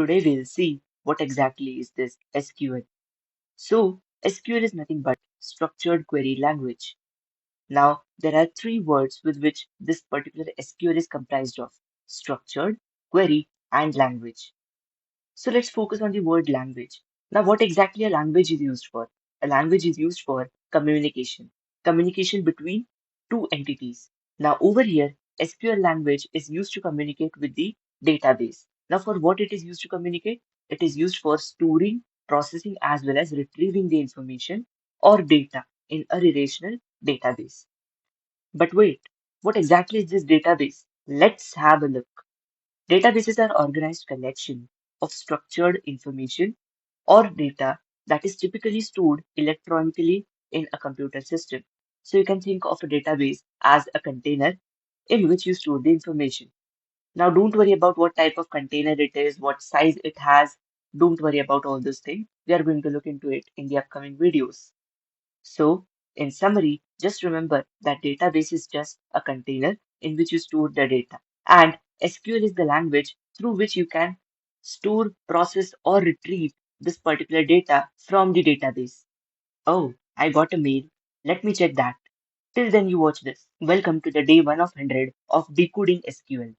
Today we'll see what exactly is this SQL. So, SQL is nothing but structured query language. Now, there are three words with which this particular SQL is comprised of: structured, query, and language. So let's focus on the word language. Now, what exactly a language is used for? A language is used for communication, communication between two entities. Now, over here, SQL language is used to communicate with the database. Now, for what it is used to communicate? It is used for storing, processing, as well as retrieving the information or data in a relational database. But wait, what exactly is this database? Let's have a look. Databases are organized collection of structured information or data that is typically stored electronically in a computer system. So you can think of a database as a container in which you store the information. Now don't worry about what type of container it is, what size it has. Don't worry about all those things. We are going to look into it in the upcoming videos. So, in summary, just remember that database is just a container in which you store the data. And SQL is the language through which you can store, process, or retrieve this particular data from the database. Oh, I got a mail. Let me check that. Till then, you watch this. Welcome to the day 1 of 100 of Decoding SQL.